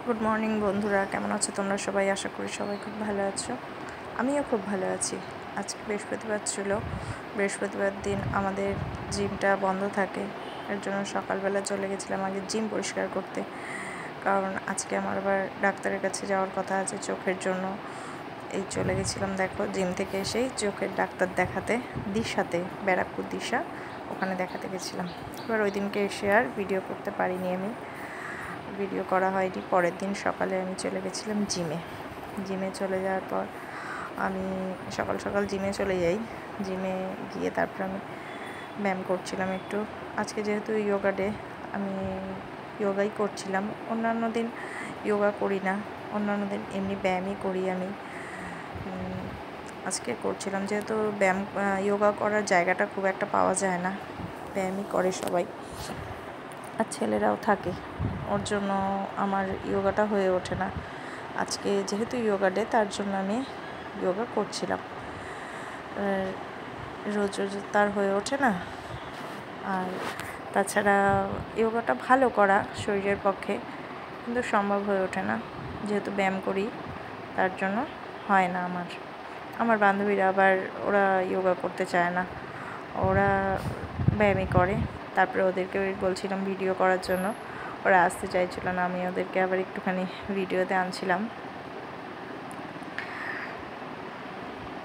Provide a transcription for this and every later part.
Good morning বন্ধুরা, কেমন আছো তোমরা সবাই? আশা করি সবাই খুব ভালো আছো। আমিও খুব ভালো আছি। আজকে বৃহস্পতিবার ছিল। বৃহস্পতিবার দিন আমাদের জিমটা বন্ধ থাকে, এর জন্য সকালবেলা চলে গেছিলাম আগে জিম পরিষ্কার করতে, কারণ আজকে আমার আবার ডাক্তারের কাছে যাওয়ার কথা আছে চোখের জন্য। এই চলে গেছিলাম, দেখো, জিম থেকে এসেই চোখের ডাক্তার দেখাতে, দিশাতে, ব্যারাকপুর দিশা, ওখানে দেখাতে গেছিলাম। এবার ওই দিনকে এসে আর ভিডিও করতে পারিনি, ভিডিও করা হয়নি। পরের দিন সকালে আমি চলে গেছিলাম জিমে চলে যাওয়ার পর আমি সকাল সকাল জিমে চলে যাই। জিমে গিয়ে তারপর আমি ব্যায়াম করছিলাম একটু। আজকে যেহেতু যোগা ডে, আমি যোগাই করছিলাম। অন্যান্য দিন যোগা করি না, অন্যান্য দিন এমনি ব্যায়ামই করি আমি। আজকে করছিলাম, যেহেতু যোগা করার জায়গাটা খুব একটা পাওয়া যায় না, ব্যায়ামই করে সবাই, আর ছেলেরাও থাকে, ওর জন্য আমার যোগাটা হয়ে ওঠে না। আজকে যেহেতু যোগা ডে, তার জন্য আমি যোগা করছিলাম। রোজ রোজ তার হয়ে ওঠে না, আর তাছাড়া যোগাটা ভালো করা শরীরের পক্ষে, কিন্তু সম্ভব হয়ে ওঠে না, যেহেতু ব্যায়াম করি তার জন্য হয় না আমার বান্ধবীরা আবার ওরা যোগা করতে চায় না, ওরা ব্যায়ামই করে। তারপরে ওদেরকে বলছিলাম ভিডিও করার জন্য, ওরা আসতে চাইছিল না, আমি ওদেরকে আবার একটুখানি ভিডিওতে আনছিলাম।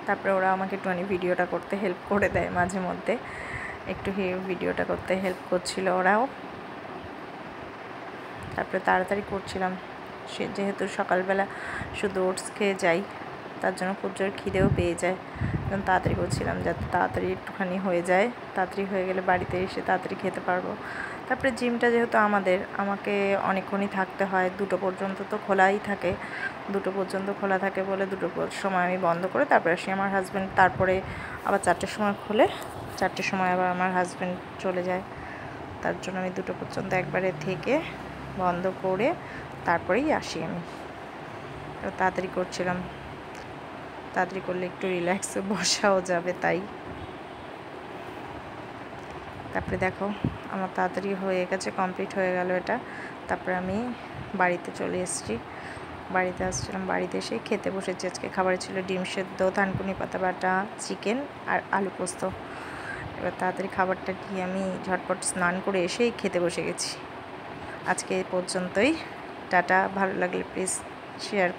তারপরে ওরা আমাকে একটুখানি ভিডিওটা করতে হেল্প করে দেয়, মাঝে মধ্যে একটু ভিডিওটা করতে হেল্প করছিল ওরাও। তারপরে তাড়াতাড়ি করছিলাম, যেহেতু সকালবেলা শুধু ওটস খেয়ে যাই, তার জন্য খুব জোর খিদেও পেয়ে যায়, তাড়াতাড়ি করছিলাম যাতে তাড়াতাড়ি একটুখানি হয়ে যায়, তাড়াতাড়ি হয়ে গেলে বাড়িতে এসে তাড়াতাড়ি খেতে পারবো। তারপরে জিমটা যেহেতু আমাকে অনেকক্ষণই থাকতে হয়, 2টো পর্যন্ত তো খোলাই থাকে, 2টো পর্যন্ত খোলা থাকে বলে 2টোর সময় আমি বন্ধ করে তারপরে আসি। আমার হাজব্যান্ড তারপরে আবার 4টের সময় খোলে, 4টের সময় আবার আমার হাজব্যান্ড চলে যায়, তার জন্য আমি 2টো পর্যন্ত একবারে থেকে বন্ধ করে তারপরেই আসি আমি। তাড়াতাড়ি করছিলাম, তাড়াতাড়ি করলে একটু রিল্যাক্সে বসাও যাবে, তাই। তারপরে দেখো আমার তাড়াতাড়ি হয়ে গেছে, কমপ্লিট হয়ে গেল এটা। তারপরে আমি বাড়িতে চলে এসেছি, বাড়িতে আসছিলাম, বাড়িতে এসে খেতে বসেছি। আজকে খাবারে ছিল ডিম সেদ্ধ, থানকুনি পাতা বাটা, চিকেন আর আলু পোস্ত। এবার তাড়াতাড়ি খাবারটা দিয়ে আমি ঝটপট স্নান করে এসেই খেতে বসে গেছি। আজকে এই পর্যন্তই, টাটা। ভালো লাগলে প্লিজ শেয়ার